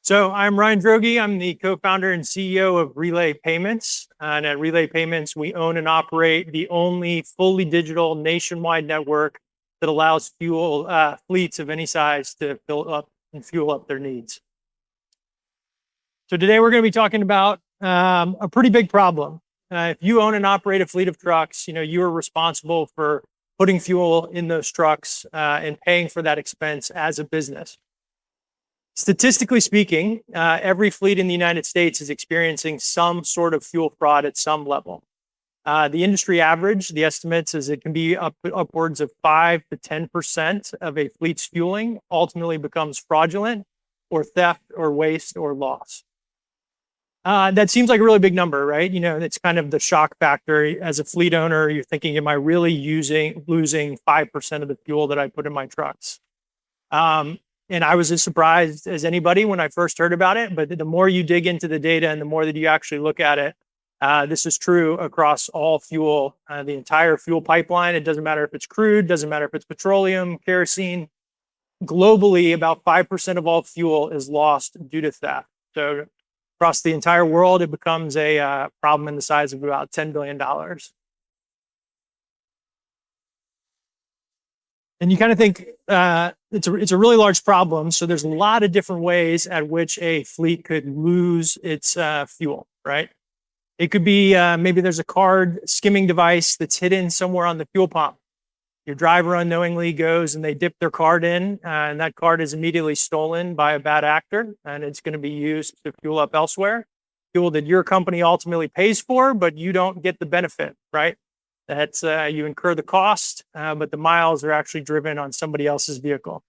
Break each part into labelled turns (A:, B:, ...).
A: So I'm Ryan Droege. I'm the co-founder and CEO of Relay Payments. And at Relay Payments, we own and operate the only fully digital nationwide network that allows fleets of any size to fill up and fuel up their needs. So today we're going to be talking about a pretty big problem. If you own and operate a fleet of trucks, you are responsible for putting fuel in those trucks and paying for that expense as a business. Statistically speaking, every fleet in the United States is experiencing some sort of fuel fraud at some level. The industry average, the estimates is it can be upwards of 5 to 10% of a fleet's fueling ultimately becomes fraudulent or theft or waste or loss. That seems like a really big number, right? It's kind of the shock factor. As a fleet owner, you're thinking, am I really losing 5% of the fuel that I put in my trucks? And I was as surprised as anybody when I first heard about it. But the more you dig into the data and the more that you actually look at it, this is true across all fuel, the entire fuel pipeline. It doesn't matter if it's crude, doesn't matter if it's petroleum, kerosene. Globally, about 5% of all fuel is lost due to theft. So across the entire world, it becomes a problem in the size of about $10 billion. And you kind of think it's a really large problem. So there's a lot of different ways at which a fleet could lose its fuel, right? It could be maybe there's a card skimming device that's hidden somewhere on the fuel pump. Your driver unknowingly goes and they dip their card in, and that card is immediately stolen by a bad actor, and it's going to be used to fuel up elsewhere. Fuel that your company ultimately pays for, but you don't get the benefit, right? That's you incur the cost, but the miles are actually driven on somebody else's vehicle.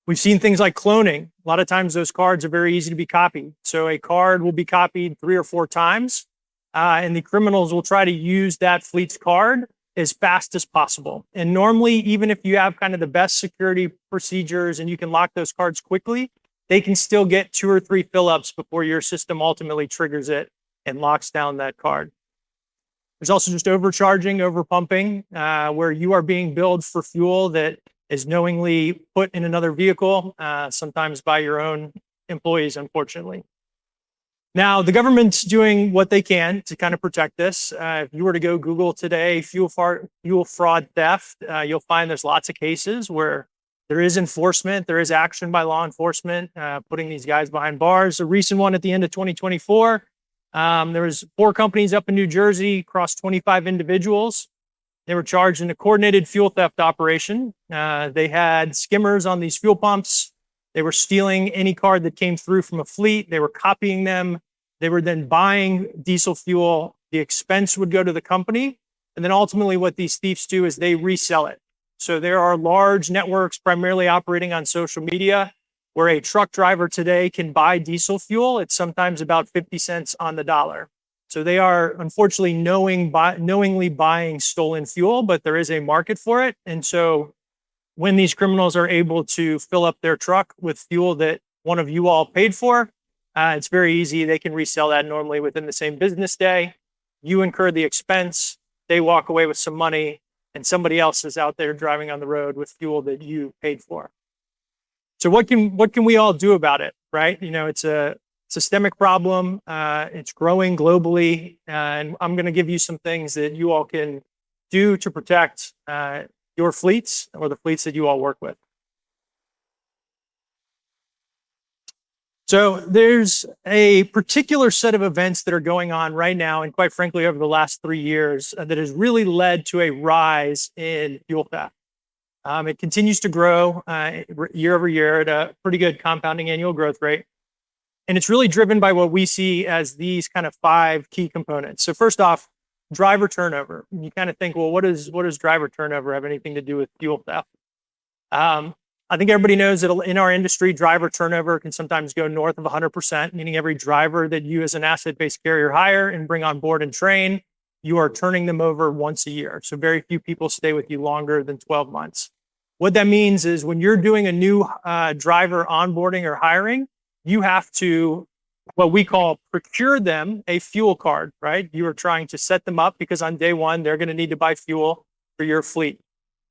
A: We've seen things like cloning. A lot of times those cards are very easy to be copied. So a card will be copied 3 or 4 times, and the criminals will try to use that fleet's card as fast as possible. And normally, even if you have kind of the best security procedures and you can lock those cards quickly, they can still get 2 or 3 fill-ups before your system ultimately triggers it and locks down that card. There's also just overcharging, overpumping, where you are being billed for fuel that is knowingly put in another vehicle, sometimes by your own employees, unfortunately. Now, the government's doing what they can to kind of protect this. If you were to go Google today, fuel fraud theft, you'll find there's lots of cases where there is enforcement, there is action by law enforcement, putting these guys behind bars. A recent one at the end of 2024, there was 4 companies up in New Jersey, across 25 individuals. They were charged in a coordinated fuel theft operation. They had skimmers on these fuel pumps. They were stealing any card that came through from a fleet. They were copying them. They were then buying diesel fuel. The expense would go to the company. And then ultimately what these thieves do is they resell it. So there are large networks primarily operating on social media where a truck driver today can buy diesel fuel. It's sometimes about 50 cents on the dollar. So they are unfortunately knowingly buying stolen fuel, but there is a market for it. And so when these criminals are able to fill up their truck with fuel that one of you all paid for, it's very easy. They can resell that normally within the same business day. You incur the expense, they walk away with some money, and somebody else is out there driving on the road with fuel that you paid for. So what can we all do about it, right? It's a systemic problem. It's growing globally, and I'm going to give you some things that you all can do to protect your fleets or the fleets that you all work with. So there's a particular set of events that are going on right now, and quite frankly, over the last 3 years, that has really led to a rise in fuel theft. It continues to grow year over year at a pretty good compounding annual growth rate. And it's really driven by what we see as these kind of 5 key components. So first off, driver turnover. You kind of think, well, what does driver turnover have anything to do with fuel theft? I think everybody knows that in our industry, driver turnover can sometimes go north of 100%, meaning every driver that you as an asset-based carrier hire and bring on board and train, you are turning them over once a year. So very few people stay with you longer than 12 months. What that means is when you're doing a new driver onboarding or hiring, you have to, what we call, procure them a fuel card, right? You are trying to set them up because on day one, they're going to need to buy fuel for your fleet.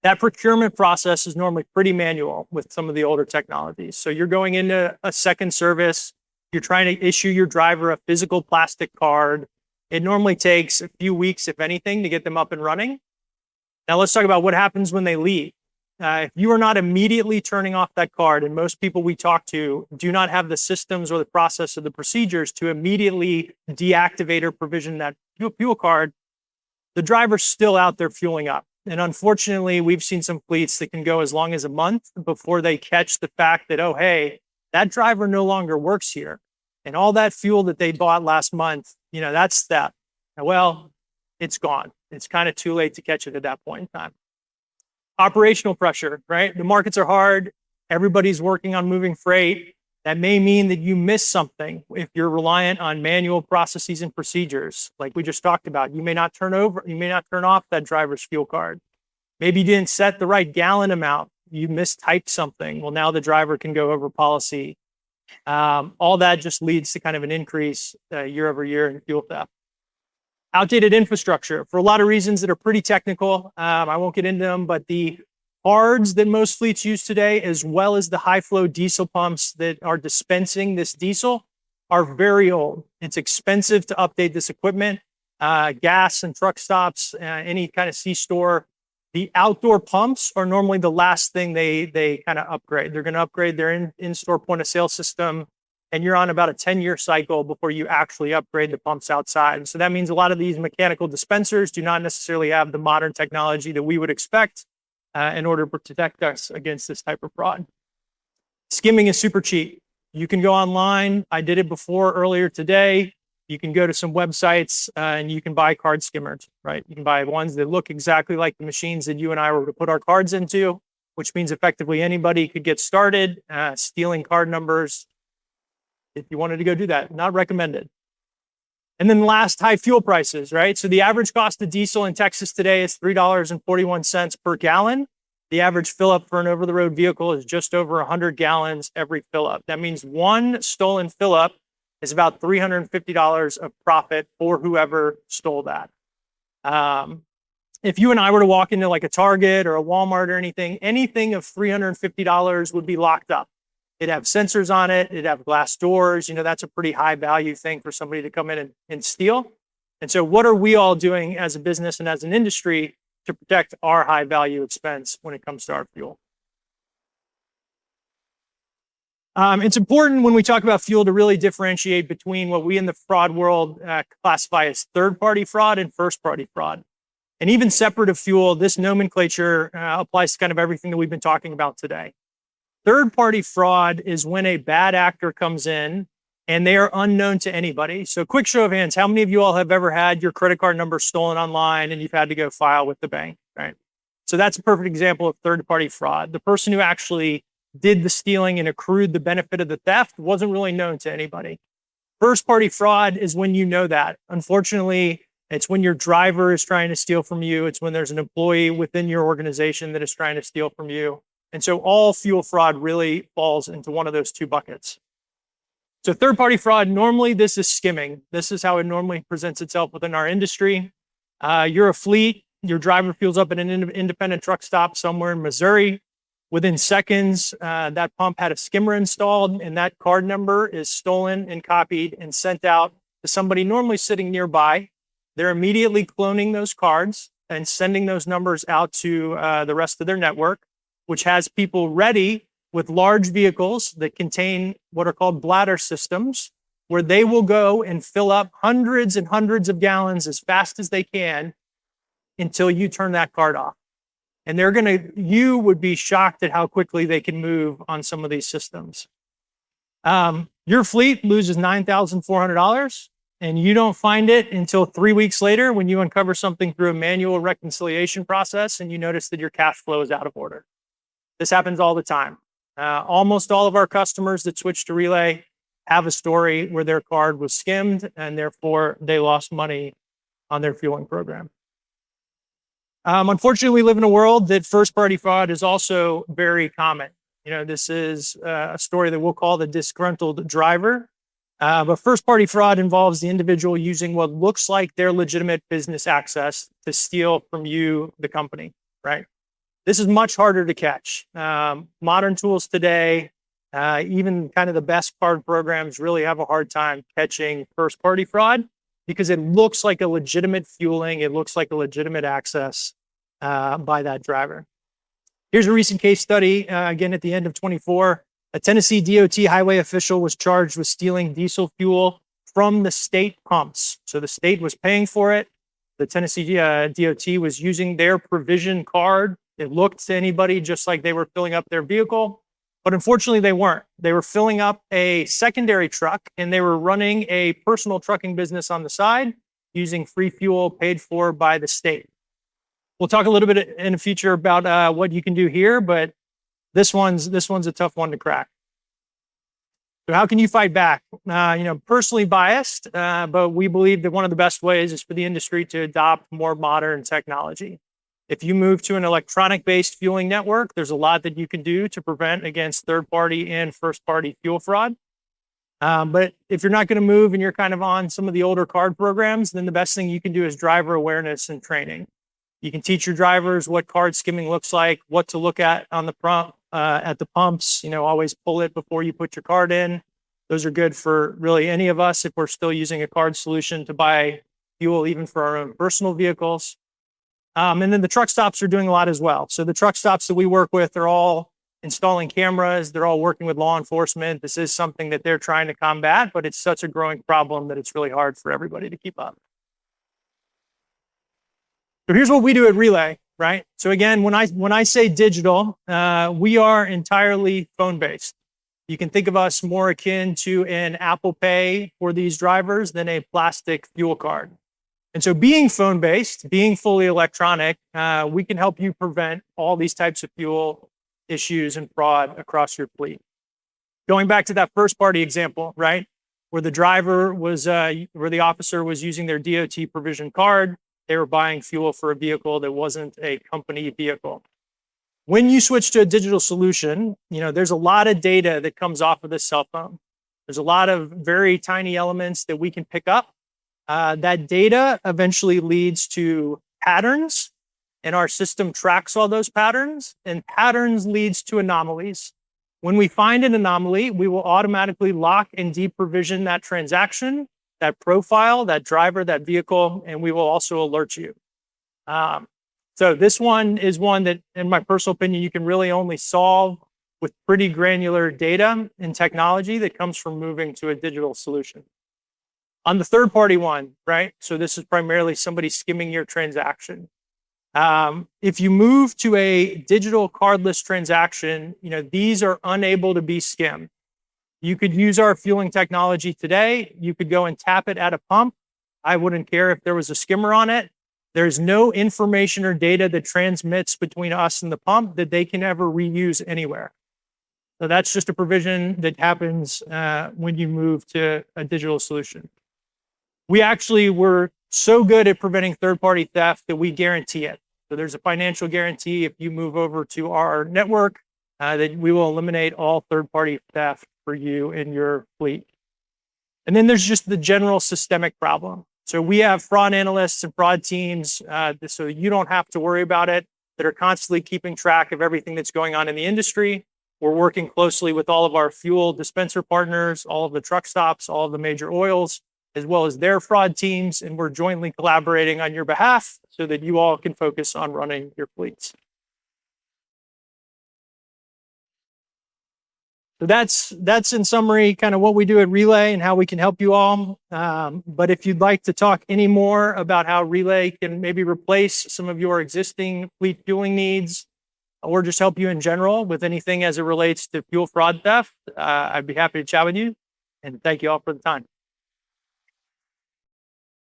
A: That procurement process is normally pretty manual with some of the older technologies. So you're going into a second service, you're trying to issue your driver a physical plastic card. It normally takes a few weeks, if anything, to get them up and running. Now let's talk about what happens when they leave. If you are not immediately turning off that card, and most people we talk to do not have the systems or the process or the procedures to immediately deactivate or provision that fuel card, the driver's still out there fueling up. And unfortunately, we've seen some fleets that can go as long as a month before they catch the fact that, oh, hey, that driver no longer works here. And all that fuel that they bought last month, that's that. Well, it's gone. It's kind of too late to catch it at that point in time. Operational pressure, right? The markets are hard. Everybody's working on moving freight. That may mean that you miss something if you're reliant on manual processes and procedures, like we just talked about. You may not turn off that driver's fuel card. Maybe you didn't set the right gallon amount. You mistyped something. Well, now the driver can go over policy. All that just leads to kind of an increase year over year in fuel theft. Outdated infrastructure for a lot of reasons that are pretty technical. I won't get into them, but the cards that most fleets use today, as well as the high flow diesel pumps that are dispensing this diesel, are very old. It's expensive to update this equipment. Gas and truck stops, any kind of C-store. The outdoor pumps are normally the last thing they kind of upgrade. They're going to upgrade their in-store point of sale system, and you're on about a 10-year cycle before you actually upgrade the pumps outside. So that means a lot of these mechanical dispensers do not necessarily have the modern technology that we would expect in order to protect us against this type of fraud. Skimming is super cheap. You can go online. I did it before earlier today. You can go to some websites and you can buy card skimmers, right? You can buy ones that look exactly like the machines that you and I were to put our cards into, which means effectively anybody could get started stealing card numbers if you wanted to go do that. Not recommended. And then last, high fuel prices, right? So the average cost of diesel in Texas today is $3.41 per gallon. The average fill up for an over-the-road vehicle is just over 100 gallons every fill up. That means one stolen fill up is about $350 of profit for whoever stole that. If you and I were to walk into like a Target or a Walmart or anything of $350 would be locked up. It'd have sensors on it. It'd have glass doors. That's a pretty high value thing for somebody to come in and steal. And so what are we all doing as a business and as an industry to protect our high value expense when it comes to our fuel? It's important when we talk about fuel to really differentiate between what we in the fraud world classify as third-party fraud and first-party fraud. And even separate of fuel, this nomenclature applies to kind of everything that we've been talking about today. Third-party fraud is when a bad actor comes in and they are unknown to anybody. So quick show of hands, how many of you all have ever had your credit card number stolen online and you've had to go file with the bank, right? So that's a perfect example of third-party fraud. The person who actually did the stealing and accrued the benefit of the theft wasn't really known to anybody. First-party fraud is when you know that. Unfortunately, it's when your driver is trying to steal from you. It's when there's an employee within your organization that is trying to steal from you. And so all fuel fraud really falls into one of those two buckets. So third-party fraud, normally this is skimming. This is how it normally presents itself within our industry. You're a fleet. Your driver fuels up at an independent truck stop somewhere in Missouri. Within seconds, that pump had a skimmer installed, and that card number is stolen and copied and sent out to somebody normally sitting nearby. They're immediately cloning those cards and sending those numbers out to the rest of their network, which has people ready with large vehicles that contain what are called bladder systems, where they will go and fill up hundreds and hundreds of gallons as fast as they can until you turn that card off. And you would be shocked at how quickly they can move on some of these systems. Your fleet loses $9,400 and you don't find it until 3 weeks later when you uncover something through a manual reconciliation process and you notice that your cash flow is out of order. This happens all the time. Almost all of our customers that switch to Relay have a story where their card was skimmed and therefore they lost money on their fueling program. Unfortunately, we live in a world that first-party fraud is also very common. This is a story that we'll call the disgruntled driver. But first-party fraud involves the individual using what looks like their legitimate business access to steal from you, the company, right? This is much harder to catch. Modern tools today, even kind of the best card programs really have a hard time catching first-party fraud because it looks like a legitimate fueling. It looks like a legitimate access by that driver. Here's a recent case study, again, at the end of 24. A Tennessee DOT highway official was charged with stealing diesel fuel from the state pumps. So the state was paying for it. The Tennessee DOT was using their provision card. It looked to anybody just like they were filling up their vehicle, but unfortunately they weren't. They were filling up a secondary truck and they were running a personal trucking business on the side using free fuel paid for by the state. We'll talk a little bit in the future about what you can do here, but this one's a tough one to crack. So how can you fight back? Personally biased, but we believe that one of the best ways is for the industry to adopt more modern technology. If you move to an electronic-based fueling network, there's a lot that you can do to prevent against third-party and first-party fuel fraud. But if you're not going to move and you're kind of on some of the older card programs, then the best thing you can do is driver awareness and training. You can teach your drivers what card skimming looks like, what to look at on the at the pumps. Always pull it before you put your card in. Those are good for really any of us if we're still using a card solution to buy fuel, even for our own personal vehicles. And then the truck stops are doing a lot as well. So the truck stops that we work with are all installing cameras. They're all working with law enforcement. This is something that they're trying to combat, but it's such a growing problem that it's really hard for everybody to keep up. So here's what we do at Relay, right? So again, when I say digital, we are entirely phone-based. You can think of us more akin to an Apple Pay for these drivers than a plastic fuel card. And so being phone-based, being fully electronic, we can help you prevent all these types of fuel issues and fraud across your fleet. Going back to that first-party example, right? Where the driver was, where the officer was using their DOT provision card, they were buying fuel for a vehicle that wasn't a company vehicle. When you switch to a digital solution, there's a lot of data that comes off of this cell phone. There's a lot of very tiny elements that we can pick up. That data eventually leads to patterns, and our system tracks all those patterns, and patterns leads to anomalies. When we find an anomaly, we will automatically lock and deprovision that transaction, that profile, that driver, that vehicle, and we will also alert you. So this one is one that, in my personal opinion, you can really only solve with pretty granular data and technology that comes from moving to a digital solution. On the third-party one, right? So this is primarily somebody skimming your transaction. If you move to a digital cardless transaction, these are unable to be skimmed. You could use our fueling technology today. You could go and tap it at a pump. I wouldn't care if there was a skimmer on it. There's no information or data that transmits between us and the pump that they can ever reuse anywhere. So that's just a provision that happens when you move to a digital solution. We actually were so good at preventing third-party theft that we guarantee it. So there's a financial guarantee if you move over to our network that we will eliminate all third-party theft for you in your fleet. And then there's just the general systemic problem. So we have fraud analysts and fraud teams, so you don't have to worry about it, that are constantly keeping track of everything that's going on in the industry. We're working closely with all of our fuel dispenser partners, all of the truck stops, all of the major oils, as well as their fraud teams, and we're jointly collaborating on your behalf so that you all can focus on running your fleets. So that's in summary kind of what we do at Relay and how we can help you all. But if you'd like to talk any more about how Relay can maybe replace some of your existing fleet fueling needs, or just help you in general with anything as it relates to fuel fraud theft, I'd be happy to chat with you. And thank you all for the time.